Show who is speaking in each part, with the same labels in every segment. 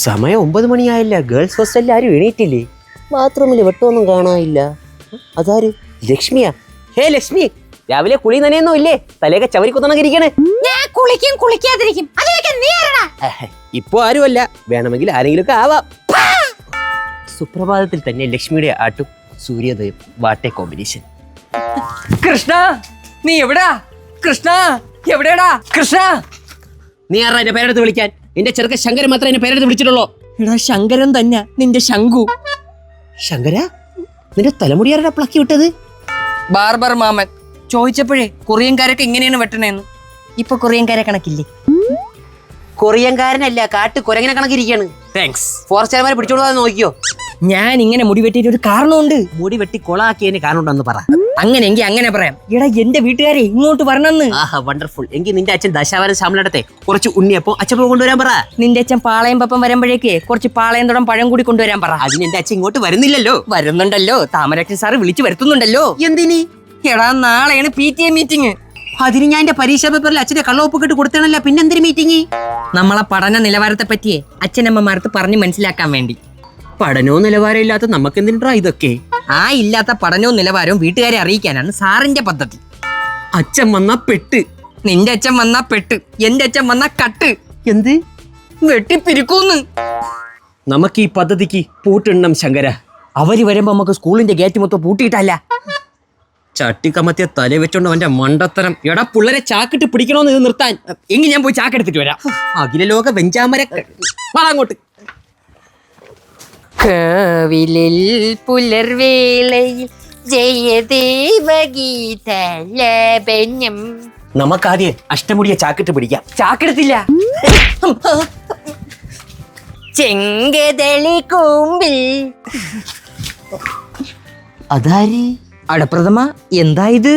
Speaker 1: സമയം 9 മണിയായില്ല. ഗേൾസ് ഹോസ്റ്റലിൽ ആരും എണീറ്റില്ലേ? ബാത്റൂമിൽ വെട്ടമൊന്നും കാണാനില്ല. അതാര്? ലക്ഷ്മിയാ? ഹേ ലക്ഷ്മി, രാവിലെ കുളി നനയൊന്നും ഇല്ലേ? തലയൊക്കെ ചവരി കുത്തണക്കിരിക്കണേ.
Speaker 2: ഞാൻ കുളിക്കും കുളിക്കാതിരിക്കും. അതിലേക്ക് നീ ആരടാ?
Speaker 1: ഇപ്പൊ ആരുമല്ല, വേണമെങ്കിൽ ആരെങ്കിലും ഒക്കെ ആവാം. സുപ്രഭാതത്തിൽ തന്നെ ലക്ഷ്മിയുടെ ആട്ടും സൂര്യോദയം വാട്ടെ കോമ്പിനേഷൻ.
Speaker 3: കൃഷ്ണ, നീ എവിടാ? കൃഷ്ണ, എവിടെയാടാ? കൃഷ്ണ,
Speaker 1: നീ ആരാ എന്റെ പേരെടുത്ത് വിളിക്കാൻ? എന്റെ ചെറുക്കൻ ശങ്കരൻ മാത്രമേ എന്നെ പേരെടുത്ത് വിളിച്ചിട്ടുള്ളൂ.
Speaker 3: എടാ ശങ്കരൻ തന്നെ, നിന്റെ ശങ്കു.
Speaker 1: ശങ്കര, നിന്റെ തലമുടി ആരുടെ പ്ലക്കി വിട്ടത്?
Speaker 3: ബാർബർ മാമൻ ചോദിച്ചപ്പോഴേ കൊറിയൻകാരൊക്കെ ഇങ്ങനെയാണ് വെട്ടണേന്ന്. ഇപ്പൊ കൊറിയൻകാരെ കണക്കില്ലേ?
Speaker 1: കൊറിയൻകാരനല്ല, കാട്ട് കുരങ്ങനെ കണക്കിരിക്കാണ്.
Speaker 3: താങ്ക്സ്.
Speaker 1: ഫോറസ്റ്റുകാരെ പിടിച്ചോളാതെ നോക്കിയോ.
Speaker 3: ഞാൻ ഇങ്ങനെ മുടി വെട്ടിയിട്ട് ഒരു കാരണമുണ്ട്.
Speaker 1: മുടി വെട്ടി കൊളാക്കിയതിന് കാരണം ഉണ്ടെന്ന് പറ.
Speaker 3: അങ്ങനെയെങ്കിൽ അങ്ങനെ പറയാം. എടാ എന്റെ വീട്ടുകാരെ ഇങ്ങോട്ട് വരണമെന്ന്.
Speaker 1: ആഹാ, വണ്ടർഫുൾ. എങ്കിൽ നിന്റെ അച്ഛൻ ദശാവരം ശാമലടത്തെ കുറച്ച് ഉണ്ണിയപ്പോ അച്ഛപ്പോ കൊണ്ടുവരാൻ പറ.
Speaker 3: നിന്റെ അച്ഛൻ പാളയം പപ്പം വരുമ്പോഴേക്ക് കുറച്ച് പാളയം തുടം പഴം കൂടി കൊണ്ടുവരാൻ പറ.
Speaker 1: അതിന് എന്റെ അച്ഛൻ ഇങ്ങോട്ട് വരുന്നില്ലല്ലോ.
Speaker 3: വരുന്നുണ്ടല്ലോ, താമരാക്ഷൻ സാറ് വിളിച്ചു വരുത്തുന്നുണ്ടല്ലോ.
Speaker 1: എന്തിനി?
Speaker 3: എടാ നാളെയാണ് PTA മീറ്റിംഗ്.
Speaker 1: അതിന് ഞാൻ എന്റെ പരീക്ഷാ പേപ്പറിൽ അച്ഛന്റെ കള്ളവൊപ്പ് ഇട്ട് കൊടുത്തണല്ലോ. പിന്നെന്തൊരു മീറ്റിംഗ്?
Speaker 3: നമ്മളെ പഠന നിലവാരത്തെ പറ്റിയേ അച്ഛനമ്മമാർക്ക് പറഞ്ഞു മനസ്സിലാക്കാൻ വേണ്ടി.
Speaker 1: പഠനവും നിലവാരം ഇല്ലാത്ത നമുക്ക് എന്തിനാ ഇതൊക്കെ?
Speaker 3: ആ ഇല്ലാത്ത പഠനവും നിലവാരവും വീട്ടുകാരെ അറിയിക്കാനാണ് സാറിന്റെ പദ്ധതി.
Speaker 1: അച്ഛൻ വന്നാ പെട്ട്.
Speaker 3: നിന്റെ അച്ഛൻ വന്നാ പെട്ട്, എന്റെ അച്ഛൻ വന്നാ കട്ട്.
Speaker 1: എന്ത്?
Speaker 3: വെട്ടിപ്പിരിക്കൂന്ന്.
Speaker 1: നമുക്ക് ഈ പദ്ധതിക്ക് പൂട്ടിടണം ശങ്കര.
Speaker 3: അവര് വരുമ്പോ നമുക്ക് സ്കൂളിന്റെ ഗേറ്റ് മൊത്തം പൂട്ടിയിട്ടല്ല.
Speaker 1: ചട്ടിക്കമത്തിയ തല വെച്ചോണ്ട് അവന്റെ മണ്ടത്തരം. എടാ പിള്ളേരെ ചാക്കിട്ട് പിടിക്കണോന്ന് ഇത് നിർത്താൻ.
Speaker 3: എങ്കിൽ ഞാൻ പോയി ചാക്കെടുത്തിട്ട് വരാം.
Speaker 1: അഖില ലോക വെഞ്ചാമര അങ്ങോട്ട്.
Speaker 3: കോവിലിൽ പുലർവേളയിൽ ജയദേവഗീതലാപന്യം.
Speaker 1: നമുക്കാദ്യം അഷ്ടമുടിയെ ചാക്കിട്ട് പിടിക്കാം.
Speaker 3: ചാക്കെടുത്തില്ല. ചെങ്കതളി കൂമ്പിൽ.
Speaker 1: അതാരി?
Speaker 3: അടപ്രഥമ, എന്താ ഇത്?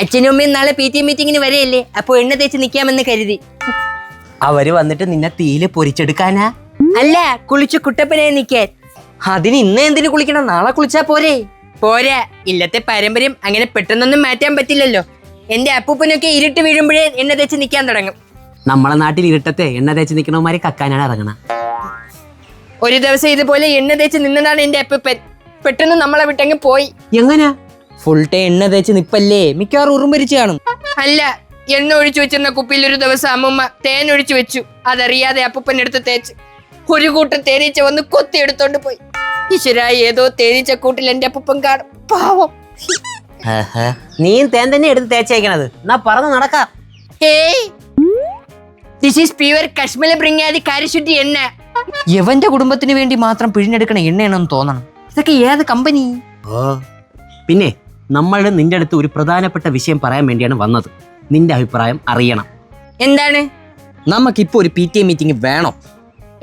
Speaker 3: അച്ഛനും അമ്മയും നാളെ PTA മീറ്റിങ്ങിന് വരെയല്ലേ, അപ്പൊ എണ്ണ തേച്ച് നിക്കാമെന്ന് കരുതി.
Speaker 1: അവര് വന്നിട്ട് നിന്നെ തീയില് പൊരിച്ചെടുക്കാനാ?
Speaker 3: അല്ല, കുളിച്ചു കുട്ടപ്പനായി നിക്കാൻ. അതിന് ഇന്ന് എന്തിനു കുളിക്കണം? നാളെ കുളിച്ചാ പോരെ? പോരാ, ഇല്ലത്തെ പാരമ്പര്യം അങ്ങനെ പെട്ടെന്നൊന്നും മാറ്റാൻ പറ്റില്ലല്ലോ. എന്റെ അപ്പൂപ്പനൊക്കെ ഇരുട്ട് വീഴുമ്പോഴേ എണ്ണ തേച്ച് നിക്കാൻ തുടങ്ങും.
Speaker 1: നമ്മളെ നാട്ടിൽ ഇരുട്ടത്തെ എണ്ണ തേച്ച് നിക്കണവന്മാരെ കക്കാനാണ് ഇറങ്ങണ.
Speaker 3: ഒരു ദിവസം ഇതുപോലെ എണ്ണ തേച്ച് നിന്നതാണ് എന്റെ അപ്പൂപ്പൻ. പെട്ടെന്ന് നമ്മളെ വിട്ടങ്ങ് പോയി.
Speaker 1: എങ്ങനാ?
Speaker 3: ഫുൾ ടൈം എണ്ണ തേച്ച് നിപ്പല്ലേ, മിക്കവാറും ഉറുമ്പരിച്ച് കാണും. അല്ല, എണ്ണ ഒഴിച്ചു വെച്ചിരുന്ന കുപ്പിയിൽ ഒരു ദിവസം അമ്മൂമ്മ തേൻ ഒഴിച്ചു വെച്ചു. അതറിയാതെ അപ്പൂപ്പൻ എടുത്ത് തേച്ച് ഒരു കൂട്ടം തേനീച്ച വന്ന് കൊത്തി എടുത്തോണ്ട് പോയി. ഈശ്വരായി, ഏതോ തേനീച്ച കൂട്ടിൽ എന്റെ അപ്പൂപ്പൻ കാണും. പാവം.
Speaker 1: നീയും തേൻ തന്നെ എടുത്ത് തേച്ചേക്കണത്. എന്നാ പറന്ന് നടക്കാം.
Speaker 3: ദിസ് ഈസ് പ്യുവർ കശ്മീർ ബ്രിങ്ങാതി കാരിശുദ്ധി എണ്ണ. യവന്റെ കുടുംബത്തിന് വേണ്ടി മാത്രം പിഴിഞ്ഞെടുക്കണ എണ്ണയാണെന്ന് തോന്നണം. ഇതൊക്കെ ഏത് കമ്പനി?
Speaker 1: പിന്നെ നമ്മൾ നിന്റെ അടുത്ത് ഒരു പ്രധാനപ്പെട്ട വിഷയം പറയാൻ വേണ്ടിയാണ് വന്നത്. നിന്റെ അഭിപ്രായം അറിയണം.
Speaker 3: എന്താണ്? നമുക്കിപ്പോ ഒരു PTA മീറ്റിംഗ് വേണോ?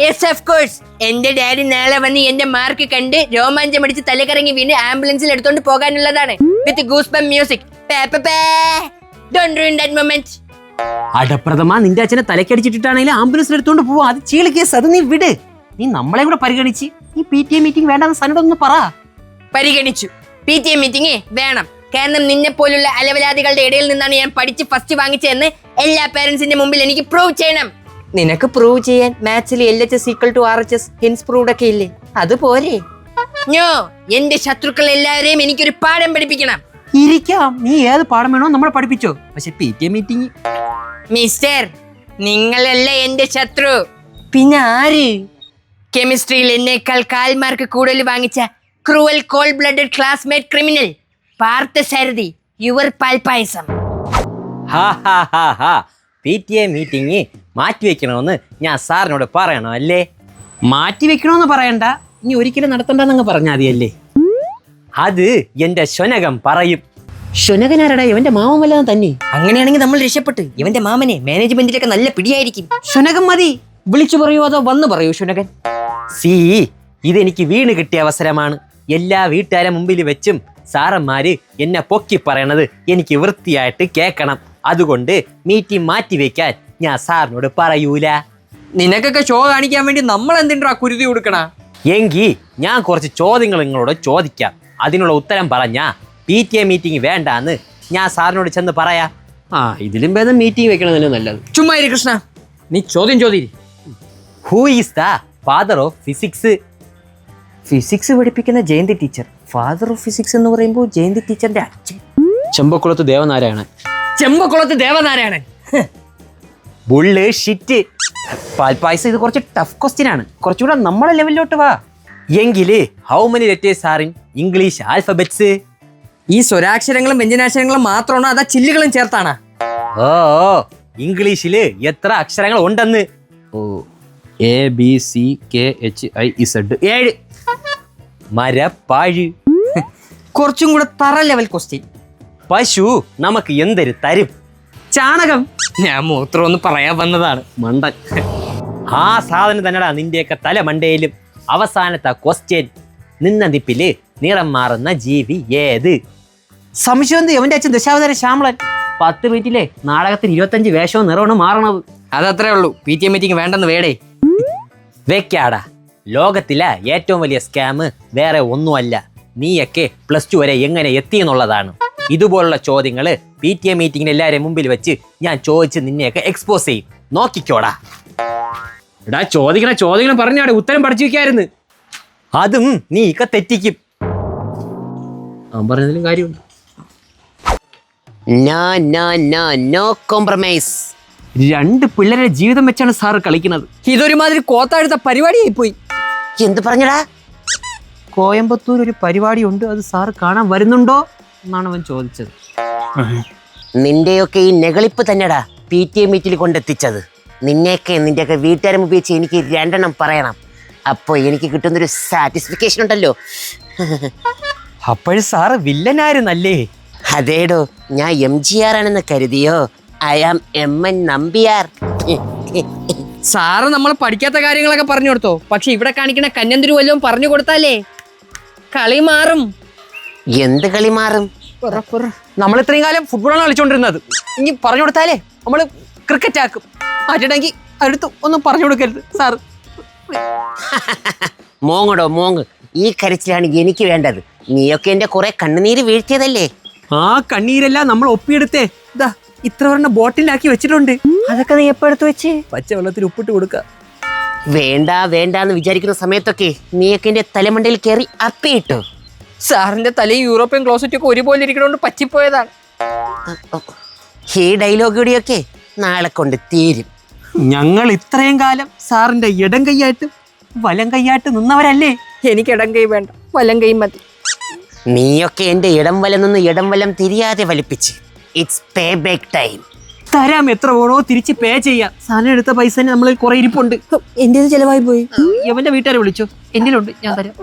Speaker 3: Yes of course. എന്റെ ഡാഡി നാളെ വന്ന് എന്റെ മാർക്ക് കണ്ട് രോമാഞ്ചം അടിച്ച് തലകറങ്ങി വീണ് ആംബുലൻസിൽ എടുത്തോണ്ട് പോകാനുള്ളതാണ്. With goosebump music. Don't ruin that moment.
Speaker 1: അടപ്രഥമ, നിന്റെ അച്ഛനെ തലക്കടിച്ചിട്ടാണെങ്കിലും ആംബുലൻസിൽ എടുത്തോണ്ട് പോവാ. അത് ചീള് കേസ്. അത് നീ വിട്. നീ നമ്മളെ കൂടെ പരിഗണിച്ച് ഈ PTA മീറ്റിംഗ് വേണ്ടെന്ന് സനോടൊന്ന് പറ.
Speaker 3: പരിഗണിച്ചു. PTA മീറ്റിംഗ് വേണം. കാരണം നിന്നെ പോലുള്ള അലവലാദികളുടെ ഇടയിൽ നിന്നാണ് ഞാൻ പഠിച്ച് ഫസ്റ്റ് വാങ്ങിച്ചതെന്ന് എല്ലാ പേരൻസിന്റെ മുമ്പിൽ എനിക്ക് പ്രൂവ് ചെയ്യണം. നിനക്ക് പ്രൂവ് ചെയ്യാൻ മാത്സിൽ LHS = RHS ഹെൻസ് പ്രൂവ്ഡ് ഒക്കെ ഇല്ലേ? അതുപോലെ ഞോ, എന്റെ ശത്രുക്കൾ എല്ലാവരെയും എനിക്കൊരു പാഠം പഠിപ്പിക്കണം.
Speaker 1: ഇരിക്കാം. നീ ഏത് പാഠം വേണോ നമ്മളെ പഠിപ്പിച്ചോ. പക്ഷെ PTA മീറ്റിംഗ്
Speaker 3: മിസ്റ്റർ, നിങ്ങളല്ല എന്റെ ശത്രു. പിന്നെ ആര്? കെമിസ്ട്രിയിൽ എന്നേക്കാൾ 4 മാർക്ക് കൂടുതൽ വാങ്ങിച്ച cruel cold blooded classmate criminal Parthasarathy, your പാൽപായസം.
Speaker 1: PTA മീറ്റിംഗ് മാറ്റിവെക്കണമെന്ന് ഞാൻ സാറിനോട് പറയണോ അല്ലേ? മാറ്റിവെക്കണമെന്ന് പറയണ്ട, ഇനി ഒരിക്കലും നടത്തണ്ടെന്നങ്ങ് പറഞ്ഞാൽ മതിയല്ലേ. അത് എന്റെ ശുനകം പറയും. ശുനകനാരടാ? ഇവന്റെ മാമൻ വല്ലതും തന്നെ.
Speaker 3: അങ്ങനെയാണെങ്കിൽ നമ്മൾ രക്ഷപ്പെട്ട്. ഇവന്റെ മാമനെ മാനേജ്മെന്റിലൊക്കെ നല്ല പിടിയായിരിക്കും.
Speaker 1: ശുനകം മതി.
Speaker 3: വിളിച്ചു പറയൂ അതോ വന്നു പറയൂ ശുനകൻ?
Speaker 1: ഇതെനിക്ക് വീണ് കിട്ടിയ അവസരമാണ്. എല്ലാ വീട്ടുകാരെ മുമ്പിൽ വെച്ചും സാറന്മാര് എന്നെ പൊക്കി പറയണത് എനിക്ക് വൃത്തിയായിട്ട് കേൾക്കണം. അതുകൊണ്ട് മീറ്റിംഗ് മാറ്റിവെക്കാൻ ഞാൻ സാറിനോട് പറയൂല.
Speaker 3: നിനക്കൊക്കെ ഷോ കാണിക്കാൻ വേണ്ടി നമ്മൾ എന്തിനാ കുരുതി കൊടുക്കണ?
Speaker 1: എങ്കിൽ ഞാൻ കുറച്ച് ചോദ്യങ്ങൾ നിങ്ങളോട് ചോദിക്കാം. അതിനുള്ള ഉത്തരം പറഞ്ഞാ PTA മീറ്റിംഗ് വേണ്ടാന്ന് ഞാൻ സാറിനോട് ചെന്ന് പറയാ. ഇതിലും ഭേദം മീറ്റിംഗ് വെക്കണതല്ലേ നല്ലത്.
Speaker 3: ചുമ്മാ കൃഷ്ണ, നീ ചോദ്യം ചോദി.
Speaker 1: Who is the father of physics?
Speaker 3: Physics പഠിപ്പിക്കുന്ന Jayanthi teacher. Father of physics എന്ന് പറയുമ്പോൾ ജയന്തി ടീച്ചറിന്റെ അച്ഛൻ.
Speaker 1: ചെമ്പക്കുളത്ത് ദേവനാരായണൻ.
Speaker 3: ചെമ്പക്കുളത്ത് ദേവനാരായണൻ.
Speaker 1: Bullshit.
Speaker 3: പാൽപ്പായസം ഇത് കുറച്ച് ടഫ് ക്വസ്റ്റ്യൻ ആണ്. കുറച്ചുകൂടെ നമ്മളെ ലെവലിലോട്ട് വാ.
Speaker 1: എങ്കില് how many letters are in English alphabets?
Speaker 3: ഈ സ്വരാക്ഷരങ്ങളും വ്യഞ്ജനാക്ഷരങ്ങളും മാത്രമാണോ അതാ ചില്ലുകളും ചേർത്താണ്?
Speaker 1: ഓ ഇംഗ്ലീഷില് എത്ര അക്ഷരങ്ങൾ ഉണ്ടെന്ന്? ഓ ABCKHIZ 7. മരപ്പാഴ്.
Speaker 3: കുറച്ചും കൂടെ തറ ലെവൽ ക്വസ്റ്റ്യൻ.
Speaker 1: പശു നമുക്ക് എന്തൊരു തരും?
Speaker 3: ചാണകം. ഞാൻ മൂത്രം ഒന്ന് പറയാൻ വന്നതാണ്.
Speaker 1: മണ്ടൻ. ആ സാധനം തന്നെടാ നിന്റെയൊക്കെ തല മണ്ടയിലും. അവസാനത്തെ ക്വസ്റ്റ്യൻ, നിന്നതിപ്പില് നിറം മാറുന്ന ജീവി ഏത്?
Speaker 3: സംശയം എന്ത്? അവന്റെ അച്ഛൻ ദശാവതാര ശ്യാമളൻ.
Speaker 1: 10 മിനിറ്റിലെ നാടകത്തിന് 25 വേഷവും നിറമാണ് മാറണത്.
Speaker 3: അതത്രേ ഉള്ളൂ. PTA മീറ്റിംഗ് വേണ്ടെന്ന് വേടേ.
Speaker 1: വെക്കാടാ. ലോകത്തിലെ ഏറ്റവും വലിയ സ്കാം വേറെ ഒന്നുമല്ല, നീയൊക്കെ +2 വരെ എങ്ങനെ എത്തി എന്നുള്ളതാണ്. ഇതുപോലുള്ള ചോദ്യങ്ങള് PTA മീറ്റിംഗിന് എല്ലാവരെയും മുമ്പിൽ വെച്ച് ഞാൻ ചോദിച്ച് നിന്നെയൊക്കെ എക്സ്പോസ് ചെയ്യും. നോക്കിക്കോടാ. എടാ ചോദിക്കണം പറഞ്ഞാടെ ഉത്തരം പഠിച്ചു വെക്കായിരുന്നു. അതും നീ ഒക്കെ തെറ്റിക്കും. അവൻ പറഞ്ഞതിലും കാര്യമുണ്ട്.
Speaker 3: No compromise.
Speaker 1: 2 പിള്ളേരുടെ ജീവിതം വെച്ചാണ് സാറ് കളിക്കുന്നത്.
Speaker 3: ഇതൊരുമാതിരി കോത്താഴ്ത്ത പരിപാടിയായി പോയി.
Speaker 1: എന്ത് പറഞ്ഞടാ? കോയമ്പത്തൂർ ഒരു പരിപാടി ഉണ്ട്, അത് സാറ് കാണാൻ വരുന്നുണ്ടോ എന്നാണ് അവൻ ചോദിച്ചത്.
Speaker 4: നിന്റെയൊക്കെ ഈ നെകളിപ്പ് തന്നെടാ PTA മീറ്റിൽ കൊണ്ടെത്തിച്ചത്. നിന്റെയൊക്കെ വീട്ടുകാരും ഉപയോഗിച്ച് എനിക്ക് 2 എണ്ണം പറയണം. അപ്പോൾ എനിക്ക് കിട്ടുന്നൊരു സാറ്റിസ്ഫിക്കേഷൻ ഉണ്ടല്ലോ.
Speaker 1: അപ്പോഴും സാറ് വില്ലനായിരുന്നല്ലേ?
Speaker 4: അതേടോ, ഞാൻ MGR ആണെന്ന് കരുതിയോ? I am MN Nambiar.
Speaker 3: Sir നമ്മൾ പഠിക്കാത്ത കാര്യങ്ങളൊക്കെ പറഞ്ഞു കൊടുത്തോ. പക്ഷെ ഇവിടെ കാണിക്കണ കന്യന്തിരു വല്ലതും പറഞ്ഞു കൊടുത്താലേ കളി മാറും.
Speaker 4: എന്ത് കളി മാറും?
Speaker 1: നമ്മൾ ഇത്രയും കാലം ഫുട്ബോളാണ് കളിച്ചോണ്ടിരുന്നത്. ഇനി പറഞ്ഞു കൊടുത്താലേ നമ്മള് ക്രിക്കറ്റ് ആക്കും. മാറ്റണമെങ്കിൽ അടുത്ത് ഒന്നും പറഞ്ഞു കൊടുക്കരുത് സാറ്.
Speaker 4: മോങ്ങടോ മോങ്ങ്. ഈ കരച്ചിലാണ് എനിക്ക് വേണ്ടത്. നീയൊക്കെ എന്റെ കുറെ കണ്ണുനീര് വീഴ്ത്തിയതല്ലേ.
Speaker 1: ആ കണ്ണീരെല്ലാം നമ്മൾ ഒപ്പിയെടുത്തേ ഇതാ ഇത്ര പറഞ്ഞ ബോട്ടിലാക്കി വെച്ചിട്ടുണ്ട്.
Speaker 3: അതൊക്കെ നീ എപ്പോ എടുത്തു വെച്ച്?
Speaker 1: പച്ചവെള്ളത്തിൽ ഉപ്പിട്ട് കൊടുക്ക.
Speaker 4: വേണ്ടാന്ന് വിചാരിക്കുന്ന സമയത്തൊക്കെ നീയൊക്കെ എന്റെ തലമണ്ടയിൽ കയറി അപ്പിയിട്ടു.
Speaker 3: സാറിന്റെ തലയും യൂറോപ്യൻ ക്ലോസറ്റും ഒക്കെ ഒരുപോലെ ഇരിക്കണോണ്ട് പറ്റിപ്പോയതാണ്.
Speaker 4: ഈ ഡയലോഗ് കൂടിയൊക്കെ നാളെ കൊണ്ട് തീരും.
Speaker 1: ഞങ്ങൾ ഇത്രയും കാലം സാറിന്റെ ഇടം കൈയായിട്ട് വലം കൈയായിട്ട് നിന്നവരല്ലേ?
Speaker 3: എനിക്ക് ഇടം കൈ വേണ്ട, വലം കൈ മതി.
Speaker 4: നീയൊക്കെ എന്റെ ഇടം വലം നിന്ന് ഇടം വലം തിരിയാതെ വലിപ്പിച്ച്. It's pay back time.
Speaker 1: തരാം, എത്ര വേണോ തിരിച്ച് പേ ചെയ്യാം. സാധനം എടുത്ത പൈസ നമ്മളിൽ കുറെ ഇരിപ്പുണ്ട്.
Speaker 3: എന്റെ ചെലവായി പോയി.
Speaker 1: എവന്റെ വീട്ടുകാരെ വിളിച്ചോ, എന്നിലുണ്ട്, ഞാൻ തരാം.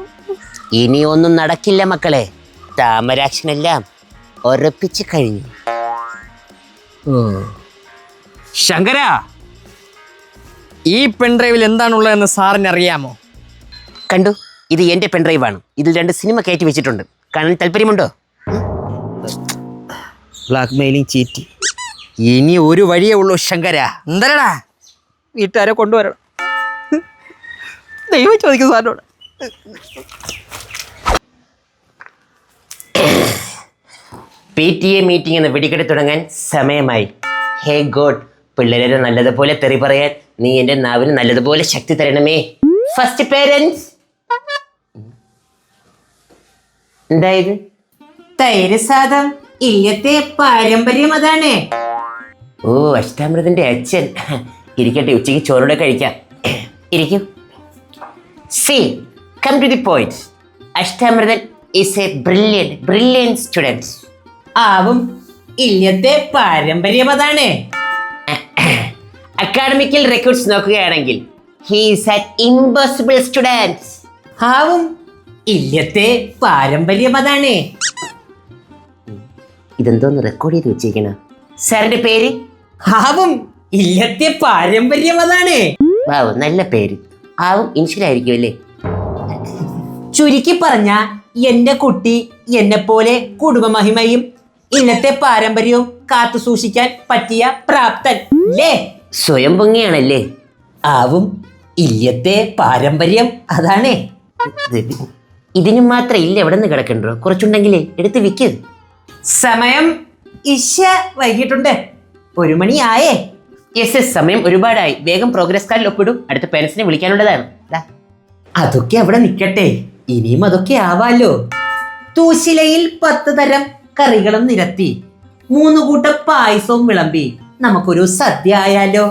Speaker 4: ഇനി ഒന്നും നടക്കില്ല മക്കളെ. താമരാക്ഷനെല്ലാം ഉറപ്പിച്ചു കഴിഞ്ഞു.
Speaker 1: ശങ്കര,
Speaker 3: ഈ പെൺഡ്രൈവിൽ എന്താണുള്ളതെന്ന് സാറിന് അറിയാമോ?
Speaker 4: കണ്ടു, ഇത് എന്റെ പെൺഡ്രൈവാണ്. ഇതിൽ 2 സിനിമ കയറ്റി വെച്ചിട്ടുണ്ട്. കാണാൻ താല്പര്യമുണ്ടോ?
Speaker 1: ബ്ലാക്ക് മെയിലിംഗ്, ചീറ്റി. ഇനി ഒരു വഴിയേ ഉള്ളൂ ശങ്കര.
Speaker 3: എന്തരടാ?
Speaker 1: വീട്ടുകാരെ കൊണ്ടുവരണം. ദൈവം ചോദിക്കും സാറിനോട്.
Speaker 4: PTA മീറ്റിംഗ് എന്ന് വെടിക്കെട്ട് തുടങ്ങാൻ സമയമായി. ഹേ ഗോഡ്, പിള്ളേരെ നല്ലതുപോലെ തെറി പറയാൻ നീ എന്റെ നാവിന് നല്ലതുപോലെ ശക്തി തരണമേ. First parents. എന്തായത്?
Speaker 2: തൈര് സാദം ഇല്ലത്തെ പാരമ്പര്യം അതാണ്.
Speaker 4: ഓ, അഷ്ടാമൃതന്റെ അച്ഛൻ. ഇരിക്കട്ടെ, ഉച്ചയ്ക്ക് ചോറോടെ കഴിക്കാം. ഇരിക്കൂ. See, come to the point. അഷ്ടാമൃതൻ is a brilliant student.
Speaker 2: ആവും ഇല്ലത്തെ പാരമ്പര്യം അതാണ്.
Speaker 4: അക്കാഡമിക്കൽ റെക്കോർഡ്സ് നോക്കുകയാണെങ്കിൽ he is an impossible student.
Speaker 2: ആവും ഇല്ലത്തെ പാരമ്പര്യം അതാണ്.
Speaker 4: ഇതെന്തോന്ന് റെക്കോർഡ് ചെയ്ത് വെച്ചിരിക്കണ? സാറിന്റെ പേര്?
Speaker 2: ആവും ഇല്ലത്തെ പാരമ്പര്യം അതാണ്.
Speaker 4: വാവ്, നല്ല പേര്. ആവും ഇൻഷ്യലായിരിക്കും അല്ലേ?
Speaker 2: ചുരുക്കി പറഞ്ഞ എന്റെ കുട്ടി എന്നെ പോലെ കുടുംബമഹിമയും ഇന്നത്തെ പാരമ്പര്യവും കാത്തു സൂക്ഷിക്കാൻ പറ്റിയ പ്രാപ്തൻ അല്ലേ?
Speaker 4: സ്വയം പൊങ്ങിയാണല്ലേ?
Speaker 2: ആവും ഇല്ലത്തെ പാരമ്പര്യം അതാണ്.
Speaker 4: ഇതിന് മാത്രം ഇല്ല, എവിടെ നിന്ന് കിടക്കണ്ടോ? കുറച്ചുണ്ടെങ്കിലേ എടുത്ത് വിൽക്ക്.
Speaker 2: സമയം ഇശ വൈകിട്ടുണ്ട്. 1 മണിയായേ.
Speaker 4: യെസ് സമയം ഒരുപാടായി. വേഗം പ്രോഗ്രസ് കാർഡിൽ ഒപ്പിടും. അടുത്ത പേരൻസിനെ വിളിക്കാനുള്ളതാണ്. ദാ.
Speaker 2: അതൊക്കെ അവിടെ നിൽക്കട്ടെ, ഇനിയും അതൊക്കെ ആവാലോ. തൂശിലയിൽ 10 തരം കറികളും നിരത്തി 3 കൂട്ടം പായസവും വിളമ്പി നമുക്കൊരു സദ്യ ആയാലോ?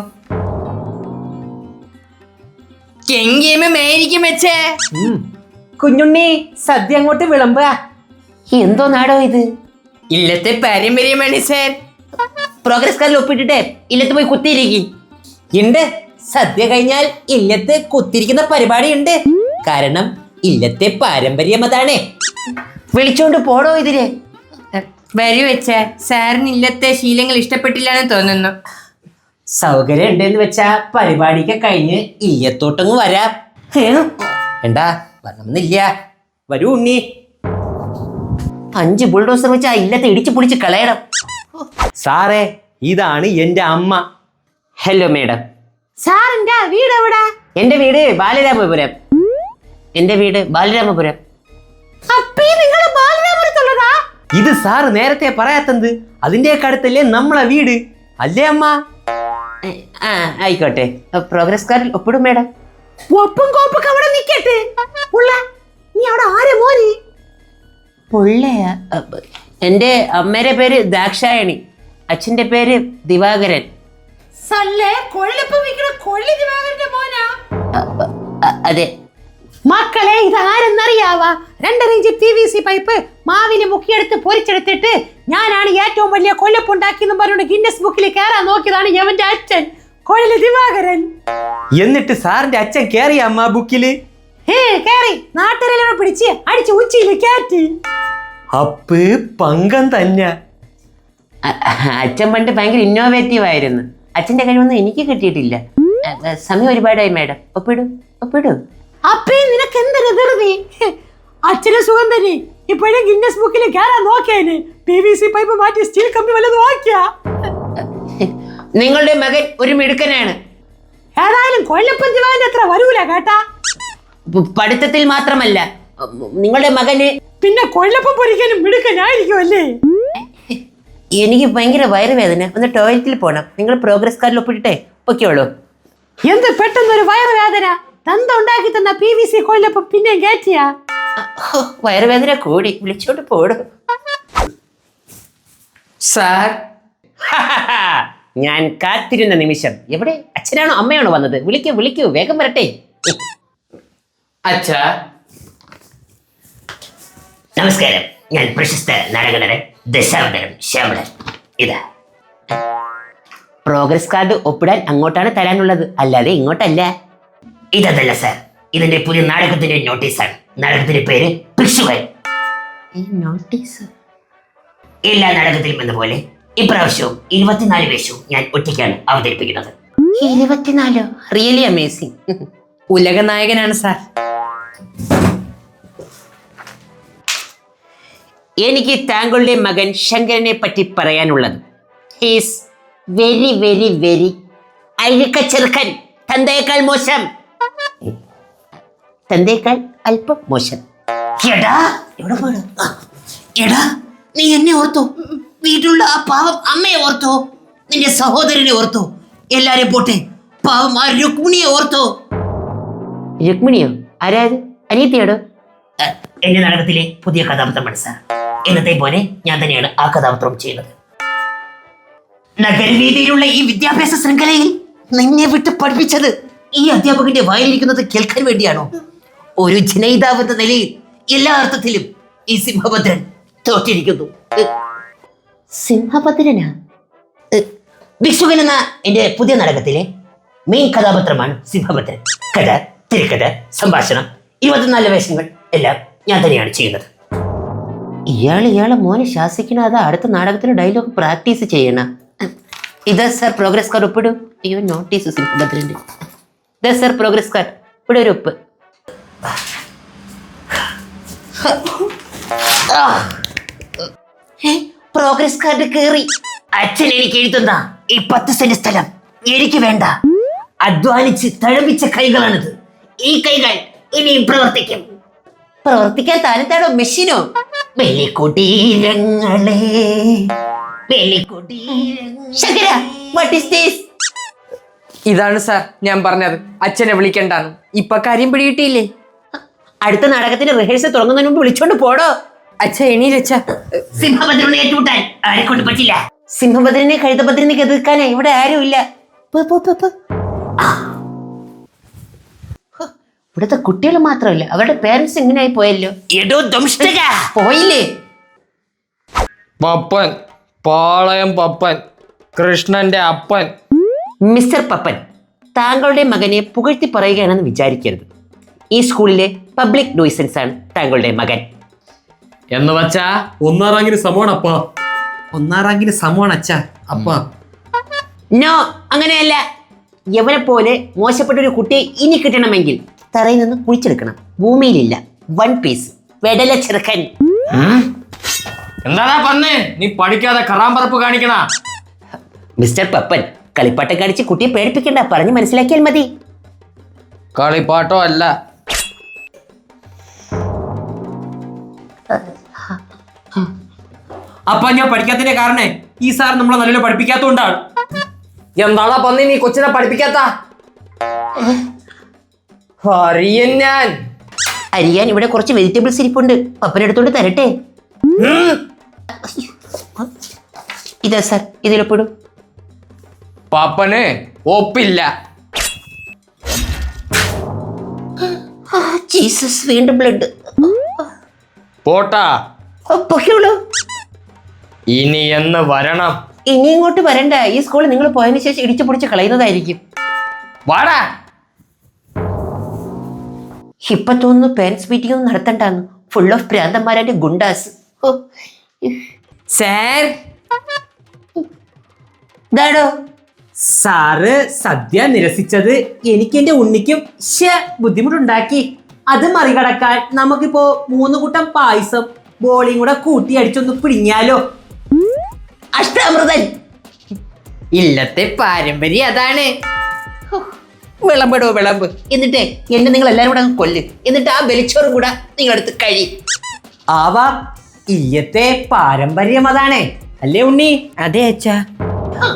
Speaker 3: മേരിക്കും വെച്ചേ.
Speaker 2: കുഞ്ഞുണ്ണി, സദ്യ അങ്ങോട്ട് വിളമ്പുക.
Speaker 4: എന്തോ നാടോ ഇത്?
Speaker 3: ഇല്ലത്തെ പാരമ്പര്യമാണ് സാർ.
Speaker 4: പ്രോഗ്രസ് കാർഡിൽ ഒപ്പിട്ടിട്ടേ ഇല്ലത്ത് പോയി കുത്തിയിരിക്കും.
Speaker 2: ഉണ്ട്, സദ്യ കഴിഞ്ഞാൽ ഇല്ലത്ത് കുത്തിരിക്കുന്ന പരിപാടി ഉണ്ട്. കാരണം ഇല്ലത്തെ പാരമ്പര്യം അതാണ്.
Speaker 4: വിളിച്ചോണ്ട് പോടോ ഇതിരെ.
Speaker 3: വരൂ വെച്ചാ. സാറിന് ഇല്ലത്തെ ശീലങ്ങൾ ഇഷ്ടപ്പെട്ടില്ലാന്ന് തോന്നുന്നു.
Speaker 2: സൗകര്യം ഉണ്ടെന്ന് വെച്ചാ പരിപാടിക്ക് കഴിഞ്ഞ് ഇല്ലത്തോട്ടങ്ങ് വരാം. എന്താ വരണമെന്നില്ല, വരൂ ഉണ്ണി.
Speaker 4: 5 ബുൾഡോസർ വെച്ച് ആ ഇല്ലത്തെ ഇടിച്ചു പൊളിച്ച് കളയണം.
Speaker 1: സാറേ, ഇതാണ് എന്റെ അമ്മ.
Speaker 4: Hello madam.
Speaker 2: സാറിന്റെ വീട് എവിടാ?
Speaker 4: എന്റെ വീട് ബാലരാമപുരം. എന്റെ വീട് ബാലരാമപുരം.
Speaker 2: നിങ്ങള് ബാലരാമപുരത്തുള്ളതാ?
Speaker 1: ഇത് സാറ് നേരത്തെ പറയാത്തത്. അതിന്റെയൊക്കെ അടുത്തല്ലേ നമ്മളെ വീട്, അല്ലേ അമ്മ?
Speaker 4: ആ ആയിക്കോട്ടെ. പ്രോഗ്രസ് കാർഡിൽ ഒപ്പിടും മേഡം.
Speaker 2: ഒപ്പും കോപ്പൊക്കെ അവിടെ നിക്കട്ടെ. നീ അവിടെ ആരെ മോനി?
Speaker 4: പുള്ളയാ? എന്റെ അമ്മയുടെ പേര് ദാക്ഷായണി, അച്ഛന്റെ പേര് ദിവാകരൻ. അതെ.
Speaker 2: മക്കളെ, ഇത് ആരെന്നറിയാവാ? 2.5 ഇഞ്ച് PVC പൈപ്പ് മാവിന് മുക്കിയെടുത്ത് പൊരിച്ചെടുത്തിട്ട് ഞാനാണ് ഏറ്റവും വലിയ കൊല്ലപ്പുണ്ടാക്കിയെന്ന് പറഞ്ഞുകൊണ്ട് ഗിന്നസ് ബുക്കിൽ കയറാൻ നോക്കിയതാണ് എവന്റെ അച്ഛൻ, കൊഴല് ദിവാകരൻ.
Speaker 1: എന്നിട്ട് സാറിന്റെ അച്ഛൻ കേറിയ അമ്മ ബുക്കില്?
Speaker 2: കേറി നാട്ടുകാരെ പിടിച്ച് അടിച്ച് ഉച്ചിയിൽ കയറ്റി.
Speaker 1: അപ്പ് പങ്കം തന്നെ.
Speaker 4: അച്ഛൻ പണ്ട് ഭയങ്കര ഇന്നോവേറ്റീവ് ആയിരുന്നു. അച്ഛന്റെ കഴിവൊന്നും എനിക്ക് കിട്ടിയിട്ടില്ല. സമയം ഒരുപാടായി മേഡം. ഒപ്പിടൂ.
Speaker 2: അപ്പേ നിനക്ക് എന്തൊരു ധൃതി? അച്ഛന് സുഖം തന്നെ. ഇപ്പോഴും ഗിന്നസ് ബുക്കിൽ കയറാൻ നോക്കിയാന് PVC പൈപ്പ് മാറ്റി സ്റ്റീൽ കമ്പി വല്ലതും നോക്കിയാ?
Speaker 4: നിങ്ങളുടെ മകൻ ഒരു മിടുക്കനാണ്.
Speaker 2: ഏതായാലും കൊല്ലപ്പൻ ദിവാകരൻ അത്ര വരൂല കേട്ടാ.
Speaker 4: പഠിത്തത്തിൽ മാത്രമല്ല, നിങ്ങളുടെ മകന്
Speaker 2: പിന്നെ കൊല്ലപ്പം പൊരിക്കാനും മിടുക്കനായിരിക്കും അല്ലേ?
Speaker 4: എനിക്ക് ഭയങ്കര വയറുവേദന, ഒന്ന് ടോയ്ലറ്റിൽ പോണം. നിങ്ങൾ പ്രോഗ്രസ് കാർഡിൽ ഒപ്പിട്ടിട്ടേ പൊയ്ക്കോളൂ.
Speaker 2: എന്ത് പെട്ടെന്നൊരു വയറുവേദന? തന്ത ഉണ്ടാക്കി തന്ന PVC കൊല്ലപ്പം പിന്നെ കയറ്റിയാ?
Speaker 4: വയറുവേദന കൂടി, വിളിച്ചോണ്ട് പോടും.
Speaker 3: സാർ,
Speaker 4: ഞാൻ കാത്തിരുന്ന നിമിഷം. എവിടെ? അച്ഛനാണോ അമ്മയാണോ വന്നത്? വിളിക്കൂ, വേഗം വരട്ടെ.
Speaker 3: അച്ഛാ.
Speaker 4: നമസ്കാരം, ഞാൻ പ്രശസ്ത നാടകനടൻ ദശാവതാരം ശ്യാമളൻ. ഇതാ പ്രോഗ്രസ് കാർഡ് ഒപ്പിടാൻ അങ്ങോട്ടാണ് തരാനുള്ളത്, അല്ലാതെ ഇങ്ങോട്ടല്ല. ഇതല്ല സാർ, ഇതിന്റെ പുതിയ നാടകത്തിന്റെ നോട്ടീസാണ്. നാടകത്തിന്റെ പേര് ഭിക്ഷുകൻ. നോട്ടീസ്? എല്ലാ നാടകത്തിലും എന്ന പോലെ ഇപ്രാവശ്യവും 24 വേഷവും ഞാൻ ഒറ്റയ്ക്കാണ് അവതരിപ്പിക്കുന്നത്. 24? Really amazing.
Speaker 3: ഉലക നായകനാണ് സാർ.
Speaker 4: എനിക്ക് താങ്കളുടെ മകൻ ശങ്കരനെ പറ്റി പറയാനുള്ളത്, ഹീസ് വെരി വെരി വെരി അഴുക്ക ചെറുക്കൻ. തന്തയേക്കാൾ മോശം. തന്തയേക്കാൾ അല്പം മോശം. എടാ നീ എന്നെ ഓർത്തോ? വീട്ടിലുള്ള ആ പാവം അമ്മയെ ഓർത്തോ? നിന്റെ സഹോദരനെ ഓർത്തോ? എല്ലാരും പോട്ടെ, പാവം ആ രുക്മിണിയെ ഓർത്തോ? രുക്മിണിയോ? ആരായത്? അനിയത്തിയാടോ? എന്റെ നാടകത്തിലെ പുതിയ കഥാപാത്രമാണ് സാർ. എന്നത്തെ പോലെ ഞാൻ തന്നെയാണ് ആ കഥാപാത്രം ചെയ്യുന്നത്. നഗരവീതിയിലുള്ള ഈ വിദ്യാഭ്യാസ ശൃംഖലയിൽ നിന്നെ വിട്ട് പഠിപ്പിച്ചത് ഈ അധ്യാപകന്റെ വായിലിരിക്കുന്നത് കേൾക്കാൻ വേണ്ടിയാണോ? ഒരു ജനയിതാവ് എന്ന നിലയിൽ എല്ലാ അർത്ഥത്തിലും ഈ സിംഹഭദ്രൻ തോറ്റിരിക്കുന്നു. സിംഹഭദ്രനാ? ഭിക്ഷുകൻ എന്ന എന്റെ പുതിയ നാടകത്തിലെ മെയിൻ കഥാപാത്രമാണ് സിംഹഭദ്രൻ. കഥ, തിരക്കഥ, സംഭാഷണം, 24 വേഷങ്ങൾ എല്ലാം ഞാൻ തന്നെയാണ് ചെയ്യുന്നത്. ഇയാളെ മോനെ ശാസിക്കണ, അതാ അടുത്ത നാടകത്തിന് ഡയലോഗ് പ്രാക്ടീസ് ചെയ്യണ. ഇതാ സാർ പ്രോഗ്രസ് കാർഡ്, ഒപ്പിടൂ. അയ്യോ, നോട്ടീസ് സിംഹഭദ്രന്റെ. ഇതാ സാർ പ്രോഗ്രസ് കാർഡ്, ഇവിടെ ഒരു ഒപ്പ്. പ്രോഗ്രസ് കാർഡ് കേറി. അച്ഛൻ എനിക്ക് എഴുതുന്ന ഈ 10 സെന്റ് സ്ഥലം എനിക്ക് വേണ്ട. അധ്വാനിച്ച് തഴമ്പിച്ച കൈകളാണിത്. ഈ കൈകൾ ഇനിയും പ്രവർത്തിക്കും. പ്രവർത്തിക്കാൻ താനെത്താണോ മെഷീനോ? Shankara, what is this?
Speaker 3: ഇതാണ് സാർ ഞാൻ പറഞ്ഞത്, അച്ഛനെ വിളിക്കണ്ടാന്ന്. ഇപ്പൊ കാര്യം പിടികിട്ടിയില്ലേ?
Speaker 4: അടുത്ത നാടകത്തിന് റിഹേഴ്സൽ തുടങ്ങുന്നതിന് മുമ്പ് വിളിച്ചോണ്ട് പോടോ.
Speaker 3: അച്ഛ എണീരച്ച.
Speaker 4: സിംഹഭദ്രനെ ഏറ്റുമുട്ടാൻ ആരെ കൊണ്ട് പറ്റില്ല. സിംഹഭദ്രനെ കഴുതഭദ്രനെ എതിർക്കാനേ ഇവിടെ ആരുമില്ല. ഇവിടുത്തെ കുട്ടികൾ മാത്രമല്ല, അവരുടെ പേരൻസ് ഇങ്ങനെയായി പോയല്ലോ. എടോ ദംഷ്ടക പോയില്ലേ?
Speaker 5: പപ്പൻ, പാളയം പപ്പൻ, കൃഷ്ണന്റെ അപ്പൻ.
Speaker 4: മിസ്റ്റർ പപ്പൻ, താങ്കളുടെ മകനെ പുകഴ്ത്തി പറയുകയാണെന്ന് വിചാരിക്കരുത്. ഈ സ്കൂളിലെ പബ്ലിക് ഡോയ്സൻസ് ആണ് താങ്കളുടെ മകൻ.
Speaker 5: എന്ന് വച്ചാ 1-ാം റാങ്കിന് സമമാണ് അപ്പ.
Speaker 1: 1-ാം റാങ്കിന് സമമാണ് അച്ഛാ അപ്പ.
Speaker 4: നോ, അങ്ങനെയല്ല. യവനെ പോലെ മോശപ്പെട്ട ഒരു കുട്ടിയെ ഇനി കിട്ടണമെങ്കിൽ തറയിൽ നിന്ന് കുഴിച്ചെടുക്കണം. ഭൂമിയിലില്ല. 1 പീസ് വെടല ചെറുക്കൻ.
Speaker 5: എന്താടാ പന്നേ, നീ പഠിക്കാതെ കറാമ്പറപ്പ് കാണിക്കണ?
Speaker 4: മിസ്റ്റർ പപ്പൻ, കളിപ്പാട്ടം കാണിച്ച് കുട്ടിയെ പേടിപ്പിക്കണ്ട, പറഞ്ഞ് മനസ്സിലാക്കിയാൽ മതി.
Speaker 5: കളിപ്പാട്ടോ അല്ല.
Speaker 1: അപ്പൊ ഞാൻ പഠിക്കാത്തതിന്റെ കാരണം ഈ സാർ നമ്മളെ നല്ലപോലെ പഠിപ്പിക്കാത്തോണ്ടാണ്.
Speaker 5: എന്താടാ പന്നി നീ കൊച്ചിനെ പഠിപ്പിക്കാത്ത? അറിയൻ ഞാൻ.
Speaker 4: അരിയാൻ ഇവിടെ കുറച്ച് വെജിറ്റബിൾസ് ഇരിപ്പുണ്ട്, പപ്പനെടുത്തോണ്ട് തരട്ടെ. ഇതാ സാർ, ഇതിലൊപ്പിടും.
Speaker 5: പാപ്പന് ഒപ്പില്ല.
Speaker 4: ജീസസ്, വീണ്ടും ബ്ലഡ്.
Speaker 5: പോട്ടാ.
Speaker 4: പൊക്കോളൂ.
Speaker 5: ഇനി എന്ന് വരണം?
Speaker 4: ഇനി ഇങ്ങോട്ട് വരണ്ട. ഈ സ്കൂൾ നിങ്ങൾ പോയതിനു ശേഷം ഇടിച്ചു പൊടിച്ച് കളയുന്നതായിരിക്കും.
Speaker 5: വാടാ.
Speaker 4: ഇപ്പൊ തോന്നുന്നു പേരൻസ് മീറ്റിംഗ് ഒന്നും നടത്തണ്ടാന്ന്. ഫുൾ ഓഫ് പ്രാന്തന്മാരാന്റെ ഗുണ്ടാസ്.
Speaker 3: സാർ
Speaker 4: ഇതാടോ
Speaker 1: സാറ് സദ്യ നിരസിച്ചത് എനിക്ക് എന്റെ ഉണ്ണിക്കും ബുദ്ധിമുട്ടുണ്ടാക്കി. അത് മറികടക്കാൻ നമുക്കിപ്പോ 3 കൂട്ടം പായസം ബോളിയും കൂടെ കൂട്ടി അടിച്ചൊന്ന് പിടിഞ്ഞാലോ?
Speaker 4: അഷ്ടാമൃതൻ.
Speaker 3: ഇല്ലത്തെ പാരമ്പര്യം അതാണ്. വിളമ്പെടോ വിളമ്പ്.
Speaker 4: എന്നിട്ട് എന്നെ നിങ്ങൾ എല്ലാരും കൂടെ അങ്ങ് കൊല്ല്. എന്നിട്ട് ആ ബലിച്ചോറും കൂടെ നിങ്ങളെടുത്ത് കഴി.
Speaker 1: ആവാം, ഇല്ലത്തെ പാരമ്പര്യം അതാണ് അല്ലേ ഉണ്ണി?
Speaker 3: അതെ അച്ഛാ.
Speaker 4: ആ